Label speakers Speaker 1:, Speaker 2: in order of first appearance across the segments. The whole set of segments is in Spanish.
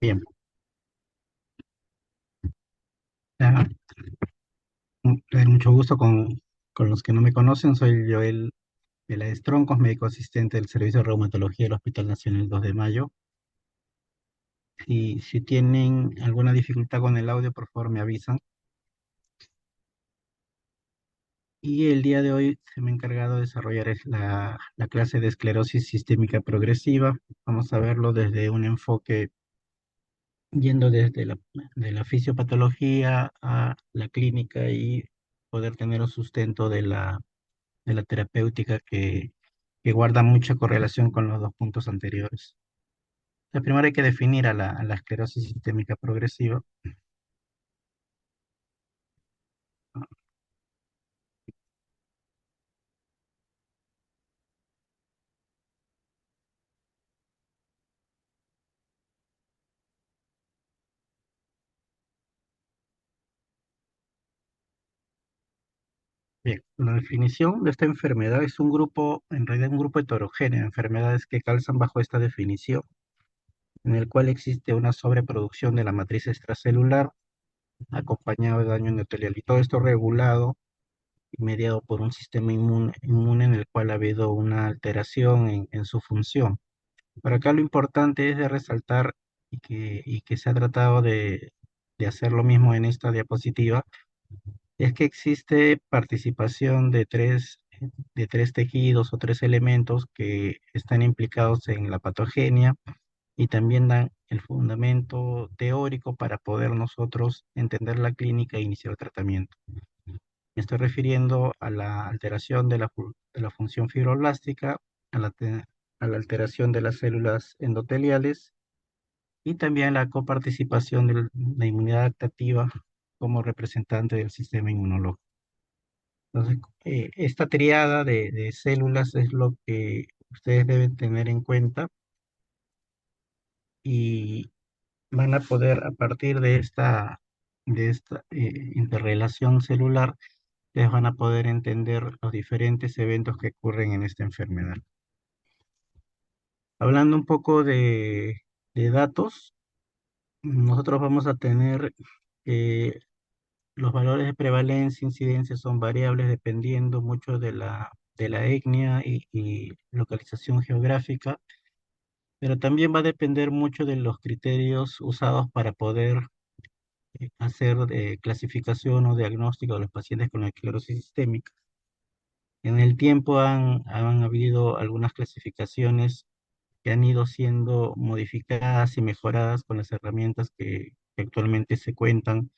Speaker 1: Bien, ah, mucho gusto con los que no me conocen. Soy Joel Peláez Troncos, médico asistente del Servicio de Reumatología del Hospital Nacional 2 de Mayo. Y si tienen alguna dificultad con el audio, por favor me avisan. Y el día de hoy se me ha encargado de desarrollar la clase de esclerosis sistémica progresiva. Vamos a verlo desde un enfoque yendo desde de la fisiopatología a la clínica y poder tener un sustento de la terapéutica que guarda mucha correlación con los dos puntos anteriores. Primero hay que definir a a la esclerosis sistémica progresiva. Bien, la definición de esta enfermedad es un grupo, en realidad un grupo heterogéneo de enfermedades que calzan bajo esta definición, en el cual existe una sobreproducción de la matriz extracelular acompañado de daño endotelial y todo esto regulado y mediado por un sistema inmune en el cual ha habido una alteración en su función. Por acá lo importante es de resaltar y que se ha tratado de hacer lo mismo en esta diapositiva, es que existe participación de tres tejidos o tres elementos que están implicados en la patogenia y también dan el fundamento teórico para poder nosotros entender la clínica e iniciar tratamiento. Me estoy refiriendo a la alteración de de la función fibroblástica, a a la alteración de las células endoteliales y también la coparticipación de la inmunidad adaptativa como representante del sistema inmunológico. Entonces, esta triada de células es lo que ustedes deben tener en cuenta y van a poder, a partir de esta interrelación celular, les van a poder entender los diferentes eventos que ocurren en esta enfermedad. Hablando un poco de datos, nosotros vamos a tener que los valores de prevalencia, incidencia son variables dependiendo mucho de de la etnia y localización geográfica, pero también va a depender mucho de los criterios usados para poder hacer clasificación o diagnóstico de los pacientes con esclerosis sistémica. En el tiempo han habido algunas clasificaciones que han ido siendo modificadas y mejoradas con las herramientas que actualmente se cuentan,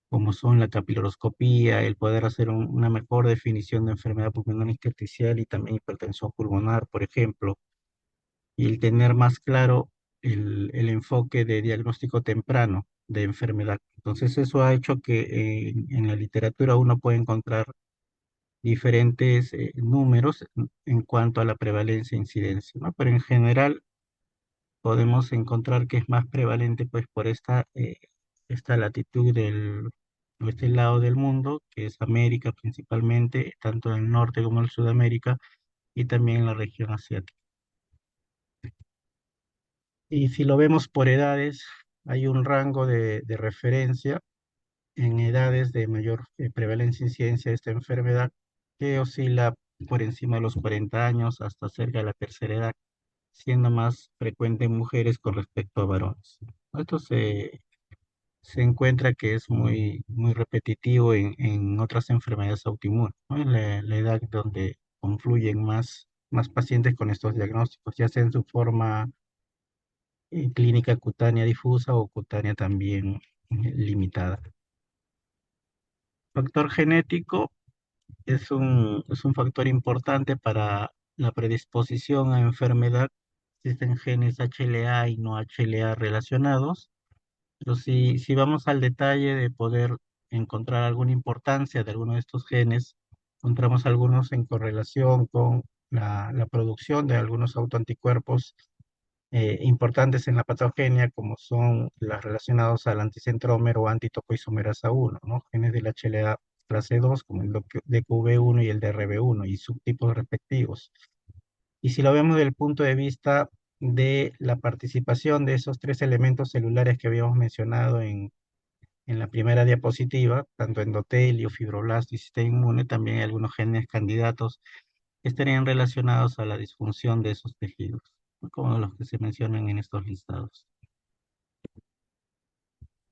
Speaker 1: como son la capiloroscopía, el poder hacer una mejor definición de enfermedad pulmonar intersticial y también hipertensión pulmonar, por ejemplo, y el tener más claro el enfoque de diagnóstico temprano de enfermedad. Entonces eso ha hecho que en la literatura uno puede encontrar diferentes números en cuanto a la prevalencia e incidencia, ¿no? Pero en general podemos encontrar que es más prevalente pues por esta latitud o este lado del mundo, que es América principalmente, tanto en el norte como en Sudamérica y también en la región asiática. Y si lo vemos por edades, hay un rango de referencia en edades de mayor prevalencia e incidencia de esta enfermedad que oscila por encima de los 40 años hasta cerca de la tercera edad, siendo más frecuente en mujeres con respecto a varones. Esto se encuentra que es muy repetitivo en otras enfermedades autoinmunes, ¿no? En la edad donde confluyen más pacientes con estos diagnósticos, ya sea en su forma clínica cutánea difusa o cutánea también limitada. Factor genético es un factor importante para la predisposición a enfermedad. Existen genes HLA y no HLA relacionados, pero si vamos al detalle de poder encontrar alguna importancia de alguno de estos genes, encontramos algunos en correlación con la producción de algunos autoanticuerpos importantes en la patogenia, como son las relacionados al anticentrómero o antitopoisomerasa 1, ¿no? Genes del HLA clase 2, como el DQV1 y el DRB1 y subtipos respectivos. Y si lo vemos desde el punto de vista de la participación de esos tres elementos celulares que habíamos mencionado en la primera diapositiva, tanto endotelio, fibroblasto y sistema inmune. También hay algunos genes candidatos que estarían relacionados a la disfunción de esos tejidos, ¿no? Como los que se mencionan en estos listados.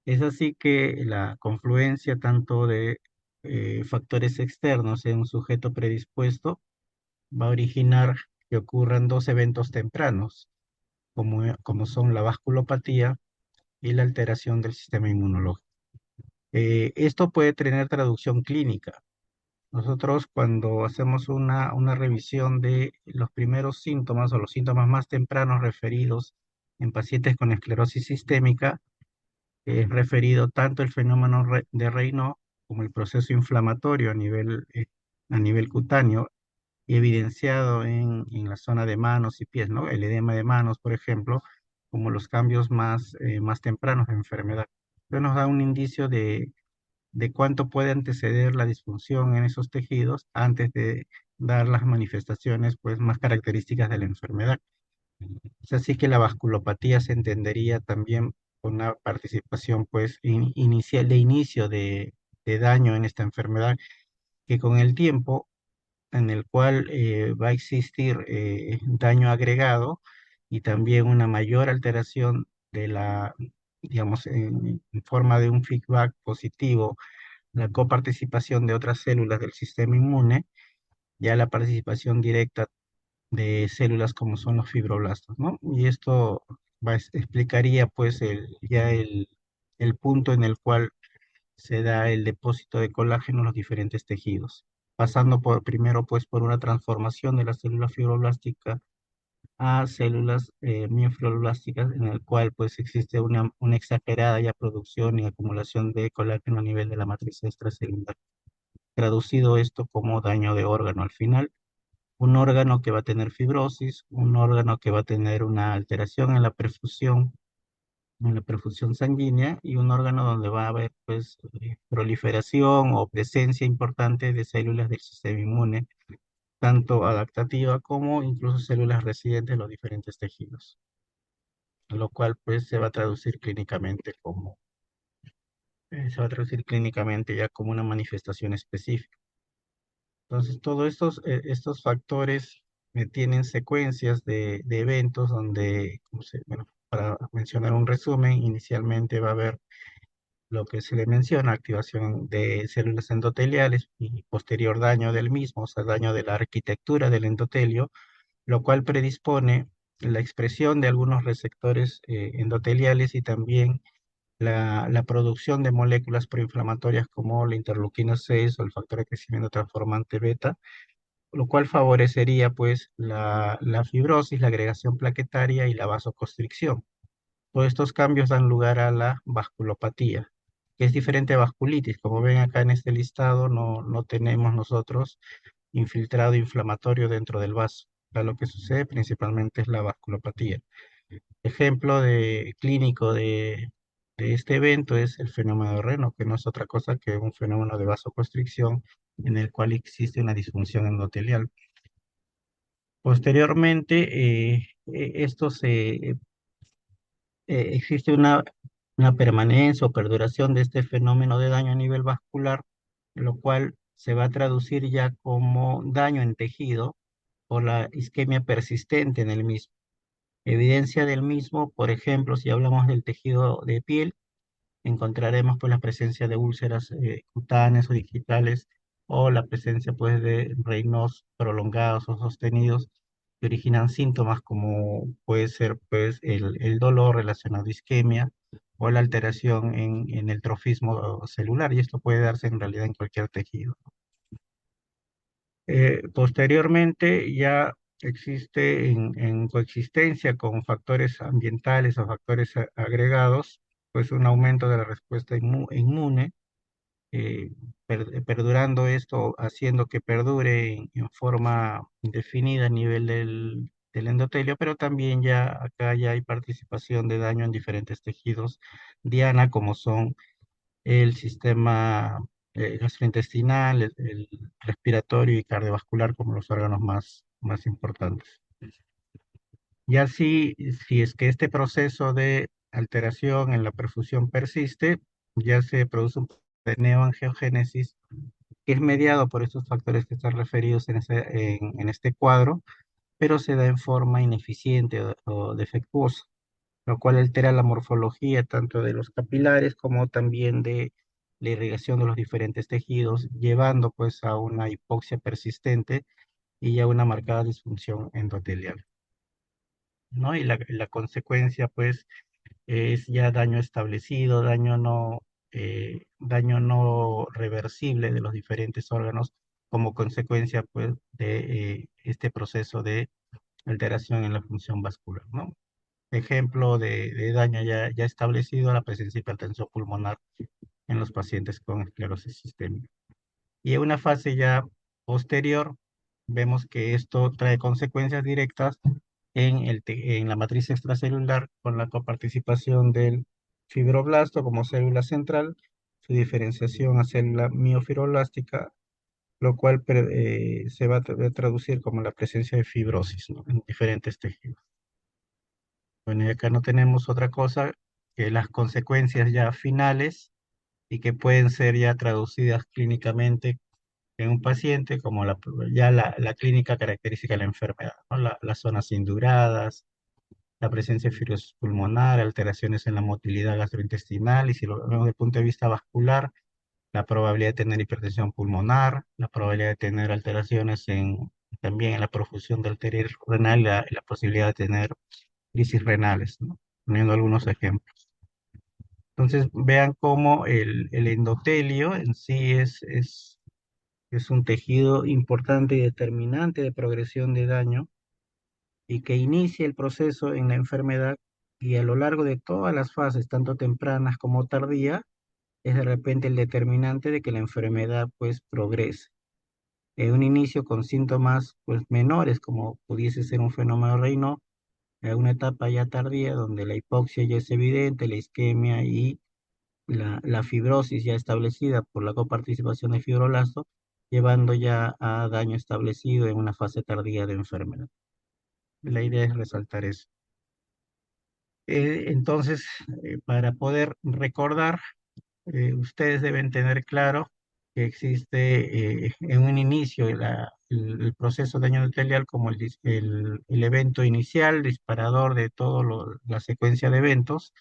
Speaker 1: Es así que la confluencia tanto de factores externos en un sujeto predispuesto va a originar que ocurran dos eventos tempranos, como son la vasculopatía y la alteración del sistema inmunológico. Esto puede tener traducción clínica. Nosotros cuando hacemos una revisión de los primeros síntomas o los síntomas más tempranos referidos en pacientes con esclerosis sistémica, es referido tanto el fenómeno de Raynaud como el proceso inflamatorio a nivel cutáneo y evidenciado en la zona de manos y pies, ¿no? El edema de manos, por ejemplo, como los cambios más tempranos de enfermedad. Esto nos da un indicio de cuánto puede anteceder la disfunción en esos tejidos antes de dar las manifestaciones pues, más características de la enfermedad. Es así que la vasculopatía se entendería también con una participación pues, inicial, de inicio de daño en esta enfermedad, que con el tiempo en el cual va a existir daño agregado y también una mayor alteración de digamos, en forma de un feedback positivo, la coparticipación de otras células del sistema inmune, ya la participación directa de células como son los fibroblastos, ¿no? Y esto explicaría pues el punto en el cual se da el depósito de colágeno en los diferentes tejidos, pasando primero pues por una transformación de la célula fibroblástica a células miofibroblásticas, en el cual pues existe una exagerada ya producción y acumulación de colágeno a nivel de la matriz extracelular. Traducido esto como daño de órgano al final, un órgano que va a tener fibrosis, un órgano que va a tener una alteración en la perfusión sanguínea y un órgano donde va a haber pues proliferación o presencia importante de células del sistema inmune, tanto adaptativa como incluso células residentes en los diferentes tejidos, lo cual pues se va a traducir clínicamente ya como una manifestación específica. Entonces, todos estos factores tienen secuencias de eventos donde, bueno, para mencionar un resumen, inicialmente va a haber lo que se le menciona, activación de células endoteliales y posterior daño del mismo, o sea, daño de la arquitectura del endotelio, lo cual predispone la expresión de algunos receptores endoteliales y también la producción de moléculas proinflamatorias como la interleuquina 6 o el factor de crecimiento transformante beta, lo cual favorecería pues la fibrosis, la agregación plaquetaria y la vasoconstricción. Todos estos cambios dan lugar a la vasculopatía, que es diferente a vasculitis. Como ven acá en este listado, no tenemos nosotros infiltrado inflamatorio dentro del vaso. Acá lo que sucede principalmente es la vasculopatía. Ejemplo clínico de este evento es el fenómeno de Reno, que no es otra cosa que un fenómeno de vasoconstricción en el cual existe una disfunción endotelial. Posteriormente, existe una permanencia o perduración de este fenómeno de daño a nivel vascular, lo cual se va a traducir ya como daño en tejido por la isquemia persistente en el mismo. Evidencia del mismo, por ejemplo, si hablamos del tejido de piel, encontraremos pues la presencia de úlceras cutáneas o digitales o la presencia pues de reinos prolongados o sostenidos que originan síntomas como puede ser pues el dolor relacionado a isquemia o la alteración en el trofismo celular, y esto puede darse en realidad en cualquier tejido. Posteriormente ya existe en coexistencia con factores ambientales o factores agregados, pues un aumento de la respuesta inmune, eh, perdurando esto, haciendo que perdure en forma indefinida a nivel del endotelio, pero también ya acá ya hay participación de daño en diferentes tejidos diana, como son el sistema gastrointestinal, el respiratorio y cardiovascular como los órganos más importantes. Ya si es que este proceso de alteración en la perfusión persiste, ya se produce un de neoangiogénesis que es mediado por estos factores que están referidos en este cuadro, pero se da en forma ineficiente o defectuosa, lo cual altera la morfología tanto de los capilares como también de la irrigación de los diferentes tejidos, llevando pues a una hipoxia persistente y a una marcada disfunción endotelial, ¿no? Y la consecuencia pues es ya daño establecido, daño no reversible de los diferentes órganos como consecuencia pues de este proceso de alteración en la función vascular, ¿no? Ejemplo de daño ya establecido, la presencia de hipertensión pulmonar en los pacientes con esclerosis sistémica. Y en una fase ya posterior, vemos que esto trae consecuencias directas en la matriz extracelular con la coparticipación del fibroblasto como célula central, su diferenciación a célula miofibroblastica, lo cual se va a traducir como la presencia de fibrosis, ¿no? En diferentes tejidos. Bueno, y acá no tenemos otra cosa que las consecuencias ya finales y que pueden ser ya traducidas clínicamente en un paciente, como la clínica característica de la enfermedad, ¿no? Las zonas induradas, la presencia de fibrosis pulmonar, alteraciones en la motilidad gastrointestinal, y si lo vemos desde el punto de vista vascular, la probabilidad de tener hipertensión pulmonar, la probabilidad de tener alteraciones también en la profusión del arterial renal y la posibilidad de tener crisis renales, ¿no? Poniendo algunos ejemplos. Entonces, vean cómo el endotelio en sí es un tejido importante y determinante de progresión de daño y que inicia el proceso en la enfermedad y a lo largo de todas las fases, tanto tempranas como tardías, es de repente el determinante de que la enfermedad pues progrese. En un inicio con síntomas pues menores como pudiese ser un fenómeno Raynaud, en una etapa ya tardía donde la hipoxia ya es evidente, la isquemia y la fibrosis ya establecida por la coparticipación de fibroblasto, llevando ya a daño establecido en una fase tardía de enfermedad. La idea es resaltar eso. Entonces, para poder recordar, ustedes deben tener claro que existe en un inicio el proceso de daño endotelial como el evento inicial, disparador de toda la secuencia de eventos,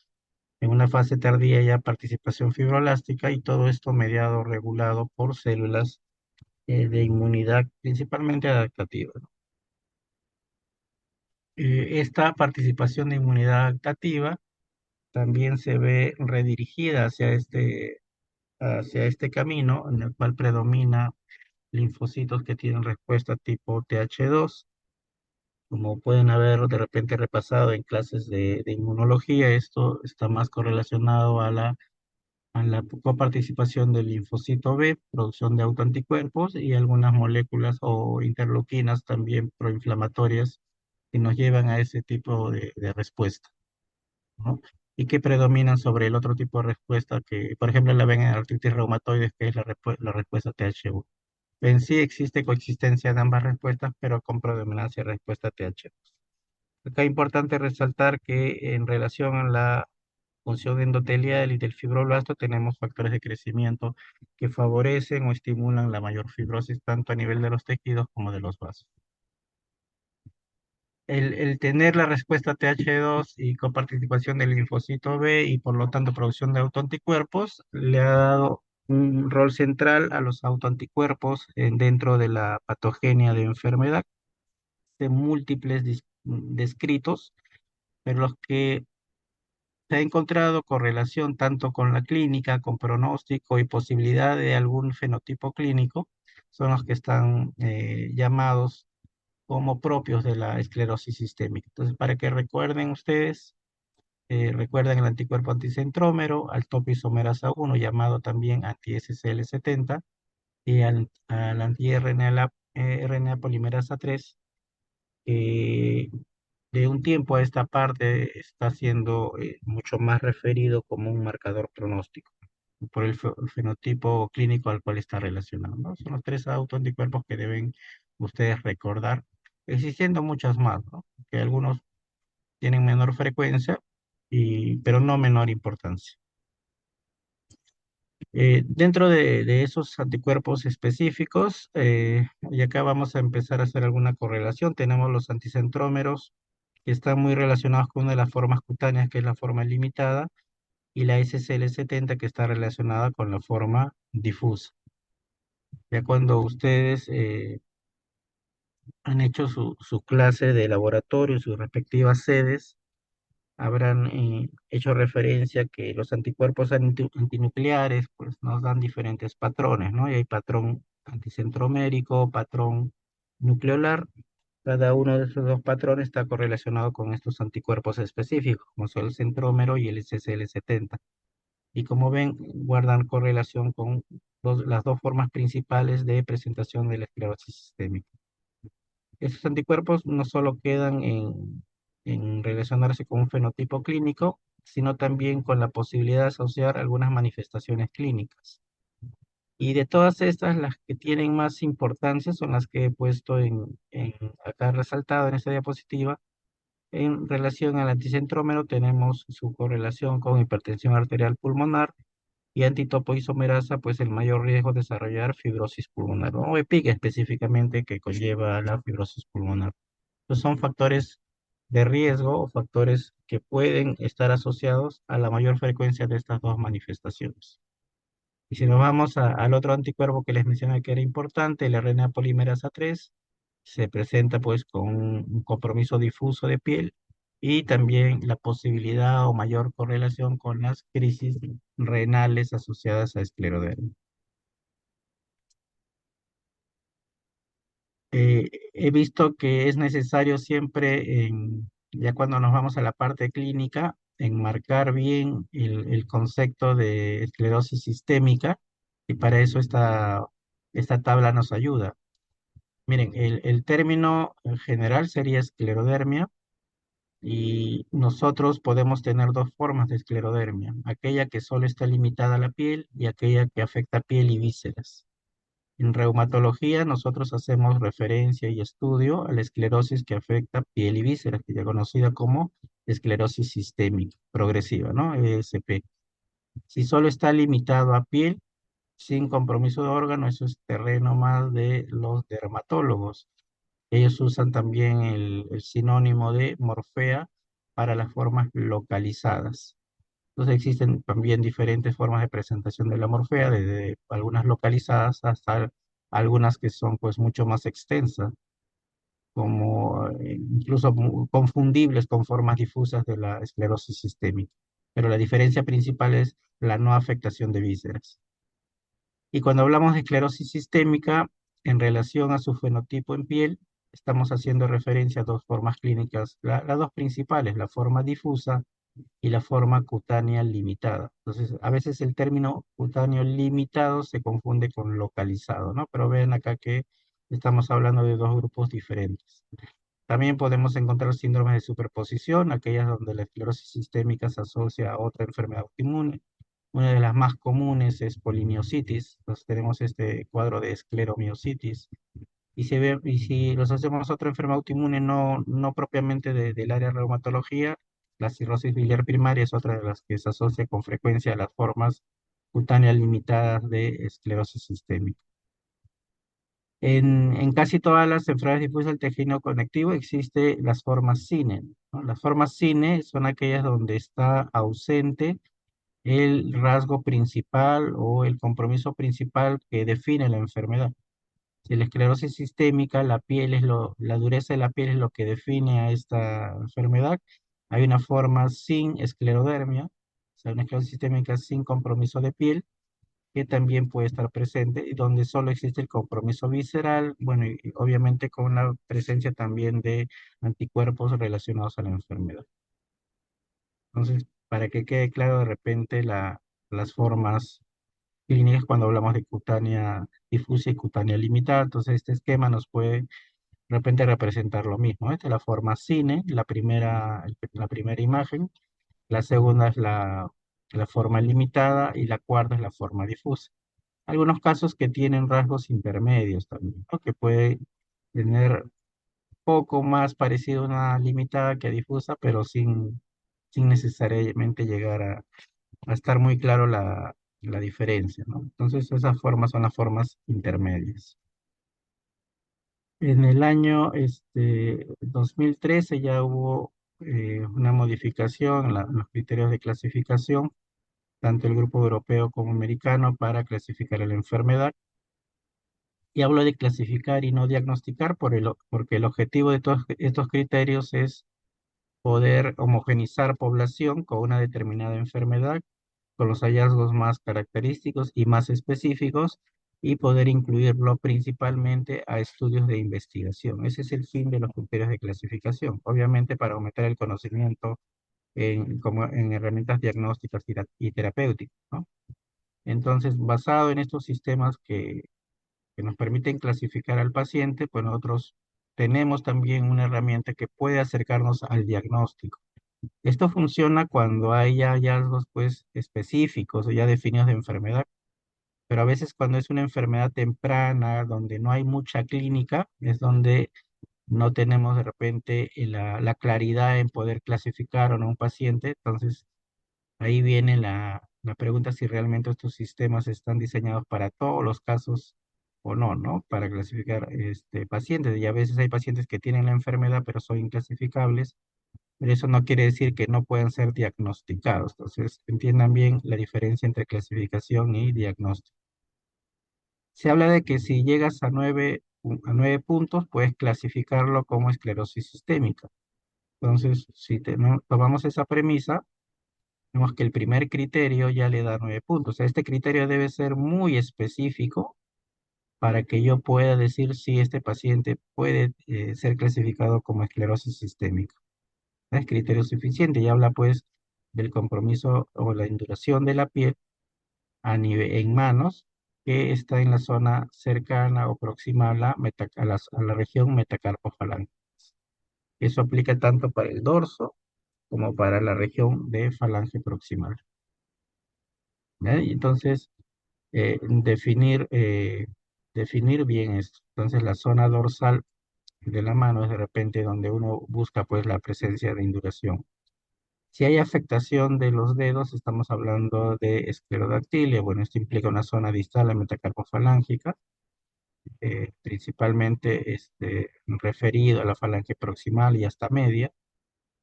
Speaker 1: en una fase tardía ya participación fibrolástica y todo esto mediado, regulado por células de inmunidad principalmente adaptativa, ¿no? Esta participación de inmunidad adaptativa también se ve redirigida hacia este camino en el cual predomina linfocitos que tienen respuesta tipo TH2. Como pueden haber de repente repasado en clases de inmunología, esto está más correlacionado a la coparticipación del linfocito B, producción de autoanticuerpos y algunas moléculas o interleuquinas también proinflamatorias que nos llevan a ese tipo de respuesta, ¿no? Y que predominan sobre el otro tipo de respuesta que, por ejemplo, la ven en artritis reumatoide, que es la respuesta TH1. En sí existe coexistencia de ambas respuestas, pero con predominancia de respuesta TH2. Acá es importante resaltar que en relación a la función endotelial y del fibroblasto tenemos factores de crecimiento que favorecen o estimulan la mayor fibrosis tanto a nivel de los tejidos como de los vasos. El tener la respuesta TH2 y coparticipación del linfocito B y por lo tanto producción de autoanticuerpos le ha dado un rol central a los autoanticuerpos dentro de la patogenia de enfermedad de múltiples descritos, pero los que se ha encontrado correlación tanto con la clínica, con pronóstico y posibilidad de algún fenotipo clínico, son los que están llamados como propios de la esclerosis sistémica. Entonces, para que recuerden ustedes, recuerden el anticuerpo anticentrómero, al topoisomerasa 1, llamado también anti-SCL70, y al anti-RNA RNA polimerasa 3, que de un tiempo a esta parte está siendo mucho más referido como un marcador pronóstico por el fenotipo clínico al cual está relacionado, ¿no? Son los tres autoanticuerpos que deben ustedes recordar, existiendo muchas más, ¿no? Que algunos tienen menor frecuencia, pero no menor importancia. Dentro de esos anticuerpos específicos, y acá vamos a empezar a hacer alguna correlación, tenemos los anticentrómeros que están muy relacionados con una de las formas cutáneas, que es la forma limitada, y la SCL70 que está relacionada con la forma difusa. Ya cuando ustedes han hecho su clase de laboratorio, sus respectivas sedes, habrán hecho referencia que los anticuerpos antinucleares pues, nos dan diferentes patrones, ¿no? Y hay patrón anticentromérico, patrón nucleolar. Cada uno de esos dos patrones está correlacionado con estos anticuerpos específicos, como son el centrómero y el SSL70. Y como ven, guardan correlación con las dos formas principales de presentación de la esclerosis sistémica. Estos anticuerpos no solo quedan en relacionarse con un fenotipo clínico, sino también con la posibilidad de asociar algunas manifestaciones clínicas. Y de todas estas, las que tienen más importancia son las que he puesto acá resaltado en esta diapositiva. En relación al anticentrómero, tenemos su correlación con hipertensión arterial pulmonar y antitopoisomerasa, pues el mayor riesgo de desarrollar fibrosis pulmonar, o EPIC específicamente, que conlleva la fibrosis pulmonar. Pues son factores de riesgo o factores que pueden estar asociados a la mayor frecuencia de estas dos manifestaciones. Y si nos vamos al otro anticuerpo que les mencioné que era importante, el RNA polimerasa 3, se presenta pues con un compromiso difuso de piel y también la posibilidad o mayor correlación con las crisis renales asociadas a esclerodermia. He visto que es necesario siempre, ya cuando nos vamos a la parte clínica, enmarcar bien el concepto de esclerosis sistémica, y para eso esta tabla nos ayuda. Miren, el término en general sería esclerodermia, y nosotros podemos tener dos formas de esclerodermia: aquella que solo está limitada a la piel y aquella que afecta piel y vísceras. En reumatología nosotros hacemos referencia y estudio a la esclerosis que afecta piel y vísceras, que ya conocida como esclerosis sistémica progresiva, ¿no? ESP. Si solo está limitado a piel, sin compromiso de órgano, eso es terreno más de los dermatólogos. Ellos usan también el sinónimo de morfea para las formas localizadas. Entonces existen también diferentes formas de presentación de la morfea, desde algunas localizadas hasta algunas que son pues mucho más extensas, como incluso confundibles con formas difusas de la esclerosis sistémica. Pero la diferencia principal es la no afectación de vísceras. Y cuando hablamos de esclerosis sistémica, en relación a su fenotipo en piel, estamos haciendo referencia a dos formas clínicas, las dos principales, la forma difusa y la forma cutánea limitada. Entonces, a veces el término cutáneo limitado se confunde con localizado, ¿no? Pero ven acá que estamos hablando de dos grupos diferentes. También podemos encontrar síndromes de superposición, aquellas donde la esclerosis sistémica se asocia a otra enfermedad autoinmune. Una de las más comunes es polimiositis. Entonces tenemos este cuadro de escleromiositis. Y si los hacemos a otra enfermedad autoinmune no propiamente del área de reumatología, la cirrosis biliar primaria es otra de las que se asocia con frecuencia a las formas cutáneas limitadas de esclerosis sistémica. En casi todas las enfermedades difusas del tejido conectivo existe las formas CINE, ¿no? Las formas CINE son aquellas donde está ausente el rasgo principal o el compromiso principal que define la enfermedad. Si la esclerosis sistémica, la dureza de la piel es lo que define a esta enfermedad, hay una forma sin esclerodermia, o sea, una esclerosis sistémica sin compromiso de piel, que también puede estar presente y donde solo existe el compromiso visceral, bueno, y obviamente con la presencia también de anticuerpos relacionados a la enfermedad. Entonces, para que quede claro de repente las formas clínicas cuando hablamos de cutánea difusa y cutánea limitada, entonces este esquema nos puede de repente representar lo mismo. Esta es la forma cine, la primera imagen, la segunda es la forma limitada y la cuarta es la forma difusa. Algunos casos que tienen rasgos intermedios también, ¿no? Que puede tener poco más parecido a una limitada que a difusa, pero sin necesariamente llegar a estar muy claro la diferencia, ¿no? Entonces esas formas son las formas intermedias. En el año 2013 ya hubo una modificación en los criterios de clasificación, tanto el grupo europeo como americano, para clasificar la enfermedad. Y hablo de clasificar y no diagnosticar porque el objetivo de todos estos criterios es poder homogenizar población con una determinada enfermedad, con los hallazgos más característicos y más específicos, y poder incluirlo principalmente a estudios de investigación. Ese es el fin de los criterios de clasificación, obviamente para aumentar el conocimiento como en herramientas diagnósticas y terapéuticas, ¿no? Entonces, basado en estos sistemas que nos permiten clasificar al paciente, pues nosotros tenemos también una herramienta que puede acercarnos al diagnóstico. Esto funciona cuando hay ya hallazgos pues específicos o ya definidos de enfermedad, pero a veces cuando es una enfermedad temprana, donde no hay mucha clínica, es donde no tenemos de repente la claridad en poder clasificar o no un paciente. Entonces ahí viene la pregunta si realmente estos sistemas están diseñados para todos los casos o no, ¿no? Para clasificar pacientes. Y a veces hay pacientes que tienen la enfermedad pero son inclasificables, pero eso no quiere decir que no puedan ser diagnosticados. Entonces, entiendan bien la diferencia entre clasificación y diagnóstico. Se habla de que si llegas a 9 puntos, puedes clasificarlo como esclerosis sistémica. Entonces, si tomamos esa premisa, vemos que el primer criterio ya le da 9 puntos. O sea, este criterio debe ser muy específico para que yo pueda decir si este paciente puede ser clasificado como esclerosis sistémica. Es criterio suficiente y habla pues del compromiso o la induración de la piel en manos que está en la zona cercana o próxima a la región metacarpofalange. Eso aplica tanto para el dorso como para la región de falange proximal. ¿Ya? Y entonces, definir bien esto. Entonces, la zona dorsal de la mano es de repente donde uno busca pues la presencia de induración. Si hay afectación de los dedos, estamos hablando de esclerodactilia. Bueno, esto implica una zona distal a metacarpofalángica, principalmente referido a la falange proximal y hasta media.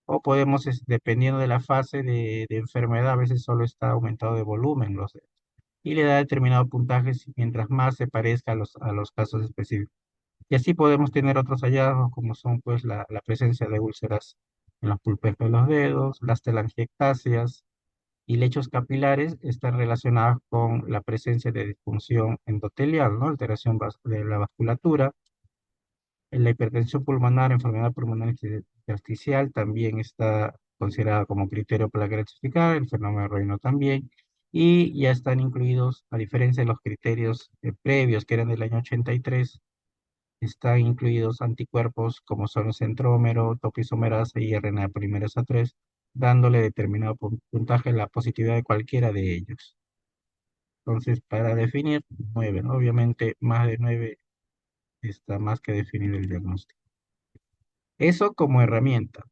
Speaker 1: O podemos, dependiendo de la fase de enfermedad, a veces solo está aumentado de volumen los dedos. Y le da determinado puntaje mientras más se parezca a los casos específicos. Y así podemos tener otros hallazgos, como son pues la presencia de úlceras en los pulpes de los dedos, las telangiectasias, y lechos capilares están relacionados con la presencia de disfunción endotelial, ¿no? Alteración de la vasculatura. En la hipertensión pulmonar, enfermedad pulmonar intersticial, también está considerada como criterio para clasificar, el fenómeno Reino también, y ya están incluidos, a diferencia de los criterios previos que eran del año 83, están incluidos anticuerpos como son el centrómero, topoisomerasa y RNA polimerasa 3, dándole determinado puntaje a la positividad de cualquiera de ellos. Entonces, para definir 9, ¿no? Obviamente más de 9 está más que definido el diagnóstico. Eso como herramienta.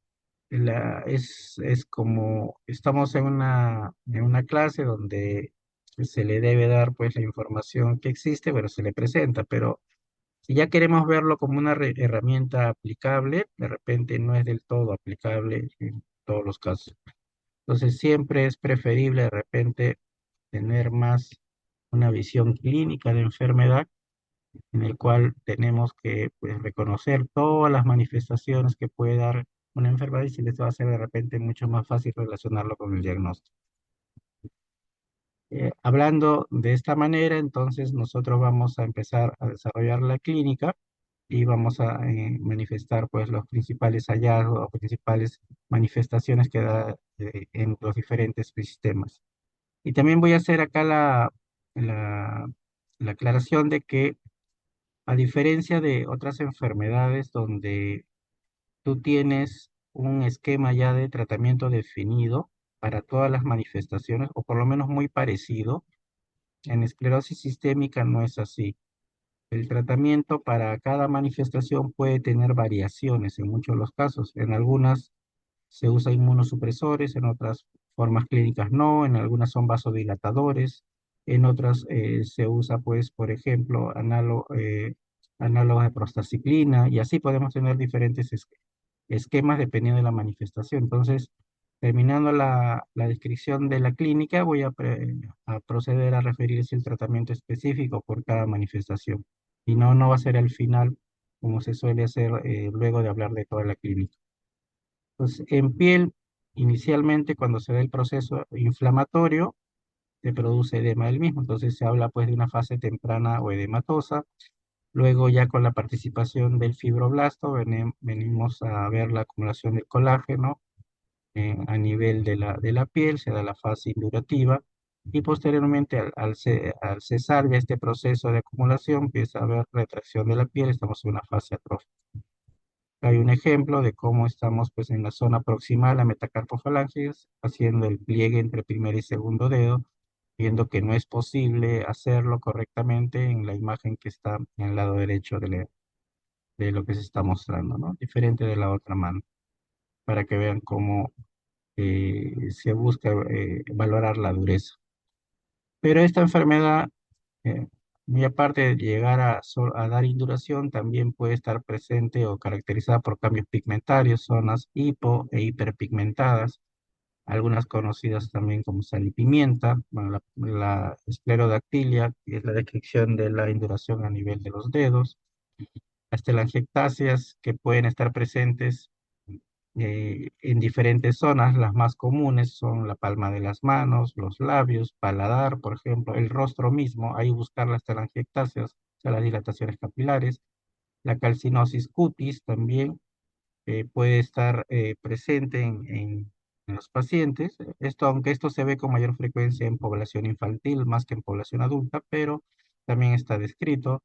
Speaker 1: Es como estamos en una clase donde se le debe dar pues la información que existe, pero se le presenta, pero si ya queremos verlo como una herramienta aplicable, de repente no es del todo aplicable en todos los casos. Entonces siempre es preferible de repente tener más una visión clínica de enfermedad en el cual tenemos que pues, reconocer todas las manifestaciones que puede dar una enfermedad y si les va a ser de repente mucho más fácil relacionarlo con el diagnóstico. Hablando de esta manera, entonces nosotros vamos a empezar a desarrollar la clínica y vamos a manifestar pues los principales hallazgos o principales manifestaciones que da en los diferentes sistemas. Y también voy a hacer acá la, la aclaración de que a diferencia de otras enfermedades donde tú tienes un esquema ya de tratamiento definido para todas las manifestaciones, o por lo menos muy parecido, en esclerosis sistémica no es así. El tratamiento para cada manifestación puede tener variaciones en muchos de los casos. En algunas se usa inmunosupresores, en otras formas clínicas no, en algunas son vasodilatadores, en otras se usa, pues, por ejemplo, análogos de prostaciclina, y así podemos tener diferentes esquemas dependiendo de la manifestación. Entonces, terminando la descripción de la clínica, voy a proceder a referir si el tratamiento específico por cada manifestación. Y no va a ser al final, como se suele hacer luego de hablar de toda la clínica. Pues en piel, inicialmente cuando se da el proceso inflamatorio, se produce edema del mismo. Entonces se habla pues de una fase temprana o edematosa. Luego ya con la participación del fibroblasto venimos a ver la acumulación del colágeno a nivel de la piel, se da la fase indurativa y posteriormente al cesar ya este proceso de acumulación empieza a haber retracción de la piel, estamos en una fase atrófica. Hay un ejemplo de cómo estamos pues en la zona proximal a metacarpofalanges, haciendo el pliegue entre primer y segundo dedo, viendo que no es posible hacerlo correctamente en la imagen que está en el lado derecho de lo que se está mostrando, ¿no? Diferente de la otra mano, para que vean cómo se busca valorar la dureza. Pero esta enfermedad, eh, muy aparte de llegar a dar induración, también puede estar presente o caracterizada por cambios pigmentarios, zonas hipo e hiperpigmentadas, algunas conocidas también como sal y pimienta. Bueno, la esclerodactilia, que es la descripción de la induración a nivel de los dedos, las telangiectasias que pueden estar presentes en diferentes zonas. Las más comunes son la palma de las manos, los labios, paladar, por ejemplo, el rostro mismo, ahí buscar las telangiectasias, o sea, las dilataciones capilares. La calcinosis cutis también puede estar presente en los pacientes. Esto, aunque esto se ve con mayor frecuencia en población infantil más que en población adulta, pero también está descrito.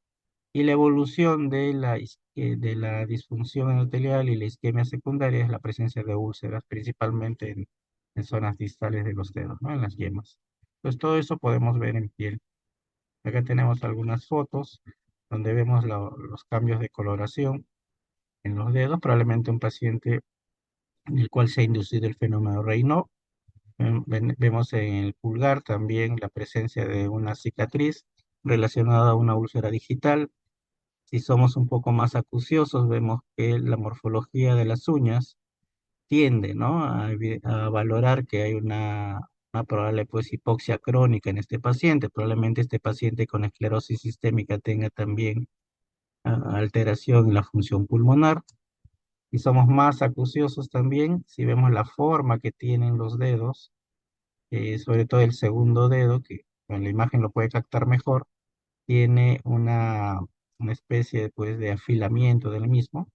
Speaker 1: Y la evolución de la disfunción endotelial y la isquemia secundaria es la presencia de úlceras, principalmente en zonas distales de los dedos, ¿no? En las yemas. Entonces, todo eso podemos ver en piel. Acá tenemos algunas fotos donde vemos los cambios de coloración en los dedos, probablemente un paciente en el cual se ha inducido el fenómeno Raynaud. Vemos en el pulgar también la presencia de una cicatriz relacionada a una úlcera digital. Si somos un poco más acuciosos, vemos que la morfología de las uñas tiende, ¿no? A valorar que hay una probable pues hipoxia crónica en este paciente. Probablemente este paciente con esclerosis sistémica tenga también alteración en la función pulmonar. Y somos más acuciosos también si vemos la forma que tienen los dedos, sobre todo el segundo dedo, que en la imagen lo puede captar mejor, tiene una especie pues, de afilamiento del mismo,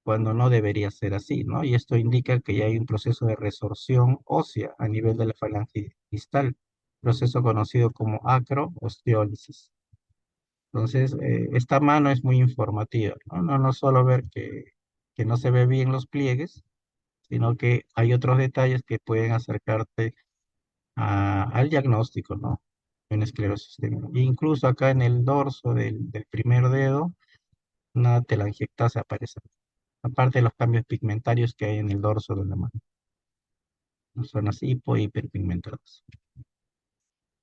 Speaker 1: cuando no debería ser así, ¿no? Y esto indica que ya hay un proceso de resorción ósea a nivel de la falange distal, proceso conocido como acroosteólisis. Entonces, esta mano es muy informativa, ¿no? No solo ver que no se ve bien los pliegues, sino que hay otros detalles que pueden acercarte al diagnóstico, ¿no? De una esclerosis sistémica. Incluso acá en el dorso del primer dedo, una telangiectasia aparece, aparte de los cambios pigmentarios que hay en el dorso de la mano, zonas hipo e hiperpigmentadas.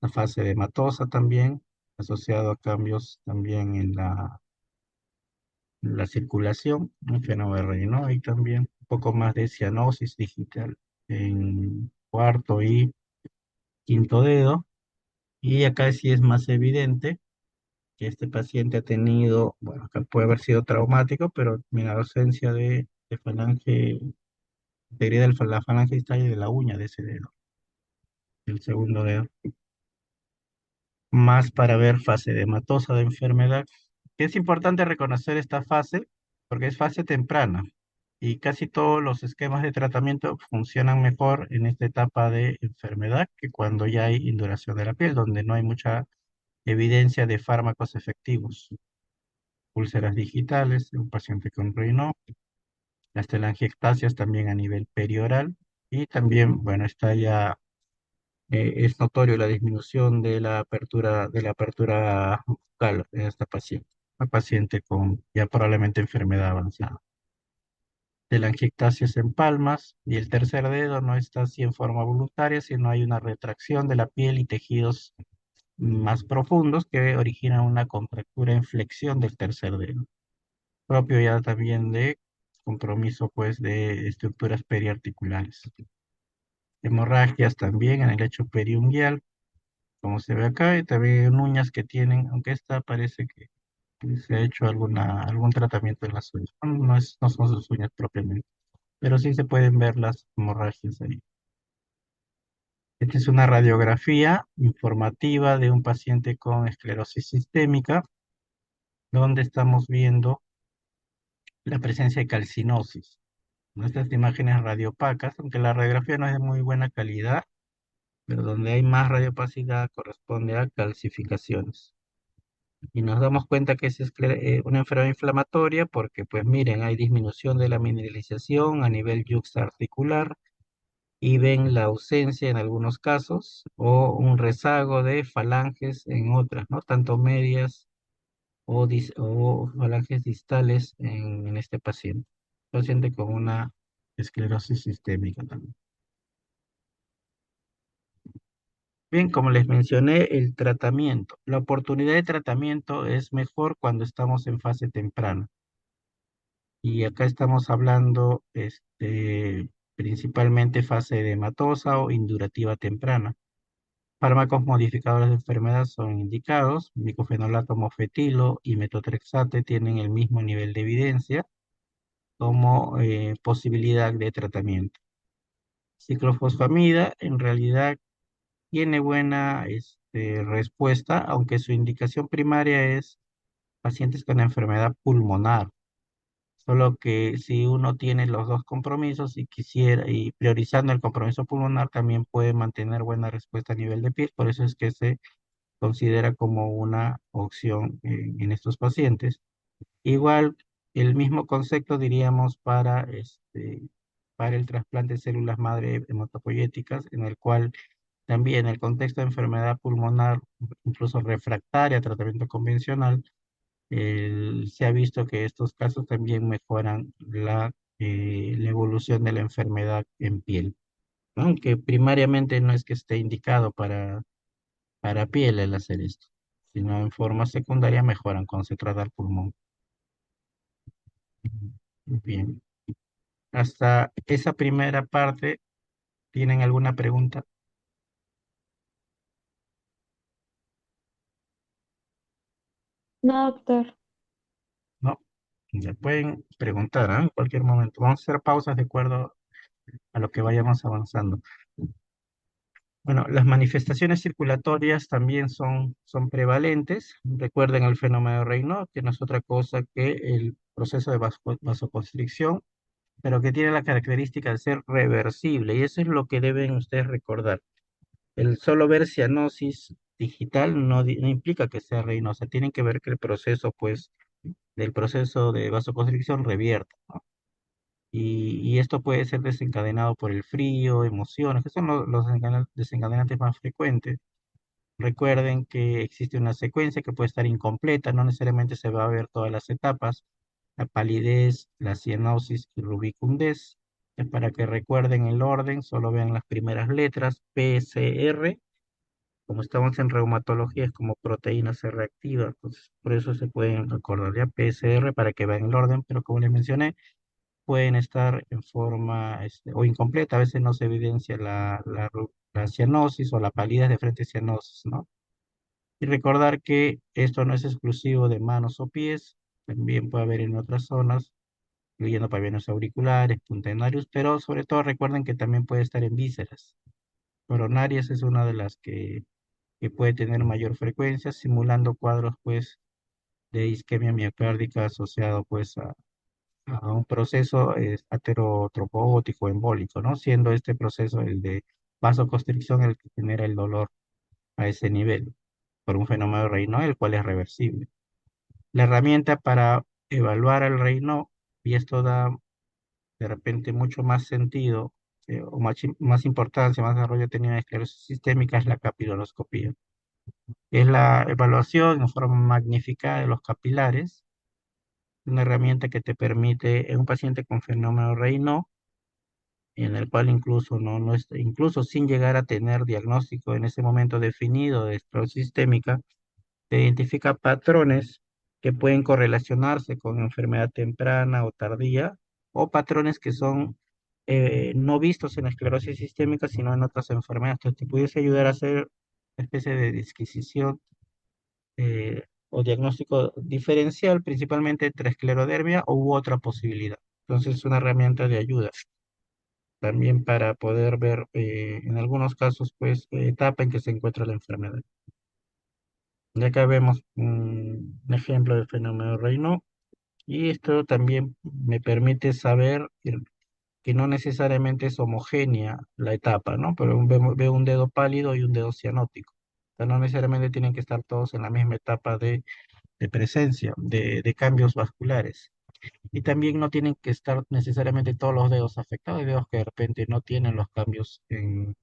Speaker 1: La fase edematosa también, asociado a cambios también en la circulación, un fenómeno de Raynaud, y también un poco más de cianosis digital en cuarto y quinto dedo. Y acá sí es más evidente que este paciente ha tenido, bueno, acá puede haber sido traumático, pero mira, la ausencia de falange, integridad de la falange distal y de la uña de ese dedo, el segundo dedo. Más para ver fase edematosa de enfermedad. Es importante reconocer esta fase porque es fase temprana y casi todos los esquemas de tratamiento funcionan mejor en esta etapa de enfermedad que cuando ya hay induración de la piel, donde no hay mucha evidencia de fármacos efectivos. Úlceras digitales, un paciente con Raynaud, las telangiectasias también a nivel perioral y también, bueno, está ya, es notorio la disminución de la apertura bucal en esta paciente. al paciente con ya probablemente enfermedad avanzada. Telangiectasias en palmas y el tercer dedo no está así en forma voluntaria, sino hay una retracción de la piel y tejidos más profundos que originan una contractura en flexión del tercer dedo, propio ya también de compromiso pues de estructuras periarticulares. Hemorragias también en el lecho periunguial, como se ve acá, y también uñas que tienen, aunque esta parece que se ha hecho algún tratamiento en las uñas. No son sus uñas propiamente, pero sí se pueden ver las hemorragias ahí. Esta es una radiografía informativa de un paciente con esclerosis sistémica, donde estamos viendo la presencia de calcinosis. Nuestras imágenes radiopacas, aunque la radiografía no es de muy buena calidad, pero donde hay más radiopacidad corresponde a calcificaciones. Y nos damos cuenta que es una enfermedad inflamatoria porque, pues miren, hay disminución de la mineralización a nivel yuxtaarticular y ven la ausencia en algunos casos o un rezago de falanges en otras, ¿no? Tanto medias o falanges distales en este paciente. Paciente con una esclerosis sistémica también. Bien, como les mencioné, el tratamiento. La oportunidad de tratamiento es mejor cuando estamos en fase temprana. Y acá estamos hablando principalmente fase edematosa o indurativa temprana. Fármacos modificadores de enfermedad son indicados. Micofenolato mofetilo y metotrexate tienen el mismo nivel de evidencia como posibilidad de tratamiento. Ciclofosfamida en realidad tiene buena respuesta, aunque su indicación primaria es pacientes con enfermedad pulmonar. Solo que si uno tiene los dos compromisos y quisiera, y priorizando el compromiso pulmonar, también puede mantener buena respuesta a nivel de piel. Por eso es que se considera como una opción en estos pacientes. Igual, el mismo concepto diríamos para el trasplante de células madre hematopoyéticas, en el cual también en el contexto de enfermedad pulmonar, incluso refractaria a tratamiento convencional, se ha visto que estos casos también mejoran la evolución de la enfermedad en piel, ¿no? Aunque primariamente no es que esté indicado para piel el hacer esto, sino en forma secundaria mejoran cuando se trata al pulmón. Bien, hasta esa primera parte, ¿tienen alguna pregunta?
Speaker 2: No, doctor.
Speaker 1: No, ya pueden preguntar, ¿ah? En cualquier momento. Vamos a hacer pausas de acuerdo a lo que vayamos avanzando. Bueno, las manifestaciones circulatorias también son prevalentes. Recuerden el fenómeno de Raynaud, que no es otra cosa que el proceso de vasoconstricción, pero que tiene la característica de ser reversible, y eso es lo que deben ustedes recordar. El solo ver cianosis digital no implica que sea Raynaud, o sea, tienen que ver que el proceso, pues, del proceso de vasoconstricción revierta, ¿no? Y esto puede ser desencadenado por el frío, emociones, que son los desencadenantes más frecuentes. Recuerden que existe una secuencia que puede estar incompleta, no necesariamente se va a ver todas las etapas, la palidez, la cianosis y rubicundez. Para que recuerden el orden, solo vean las primeras letras, PCR, como estamos en reumatología, es como proteína C reactiva, pues por eso se pueden acordar ya PCR para que vean el orden, pero como les mencioné, pueden estar en forma o incompleta, a veces no se evidencia la cianosis o la palidez de frente a cianosis, ¿no? Y recordar que esto no es exclusivo de manos o pies, también puede haber en otras zonas, incluyendo pabellones auriculares, puntenarios, pero sobre todo recuerden que también puede estar en vísceras. Coronarias es una de las que puede tener mayor frecuencia, simulando cuadros pues de isquemia miocárdica asociado pues a un proceso aterotrombótico embólico, ¿no? Siendo este proceso el de vasoconstricción el que genera el dolor a ese nivel por un fenómeno de Raynaud, el cual es reversible. La herramienta para evaluar al Raynaud, y esto da de repente mucho más sentido más importancia, más desarrollo tenido en esclerosis sistémica, es la capiloroscopía. Es la evaluación en forma magnificada de los capilares, una herramienta que te permite en un paciente con fenómeno Raynaud, en el cual incluso, incluso sin llegar a tener diagnóstico en ese momento definido de esclerosis sistémica, te identifica patrones que pueden correlacionarse con enfermedad temprana o tardía, o patrones que son no vistos en la esclerosis sistémica, sino en otras enfermedades. Entonces, te pudiese ayudar a hacer una especie de disquisición o diagnóstico diferencial, principalmente entre esclerodermia u otra posibilidad. Entonces, es una herramienta de ayuda también para poder ver en algunos casos, pues, etapa en que se encuentra la enfermedad. Ya acá vemos un ejemplo del fenómeno Raynaud y esto también me permite saber que no necesariamente es homogénea la etapa, ¿no? Pero veo un dedo pálido y un dedo cianótico. O sea, no necesariamente tienen que estar todos en la misma etapa de presencia, de cambios vasculares. Y también no tienen que estar necesariamente todos los dedos afectados, hay dedos que de repente no tienen los cambios en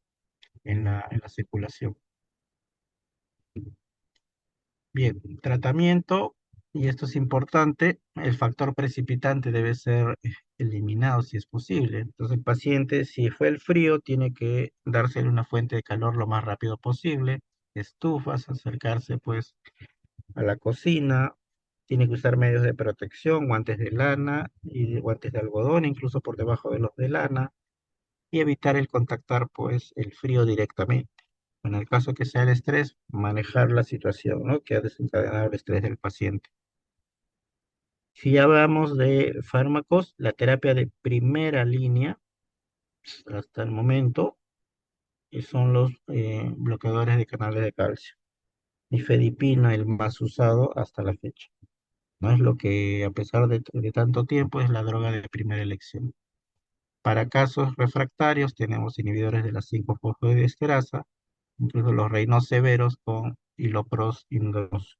Speaker 1: la circulación. Bien, tratamiento, y esto es importante, el factor precipitante debe ser eliminado si es posible. Entonces el paciente, si fue el frío, tiene que dársele una fuente de calor lo más rápido posible, estufas, acercarse pues a la cocina, tiene que usar medios de protección, guantes de lana y guantes de algodón, incluso por debajo de los de lana, y evitar el contactar pues el frío directamente. En el caso que sea el estrés, manejar la situación, ¿no? Que ha desencadenado el estrés del paciente. Si ya hablamos de fármacos, la terapia de primera línea hasta el momento son los bloqueadores de canales de calcio. Nifedipina, el más usado hasta la fecha. No es lo que, a pesar de tanto tiempo, es la droga de primera elección. Para casos refractarios tenemos inhibidores de la 5-fosfodiesterasa, incluso los reinos severos con ilopros indos.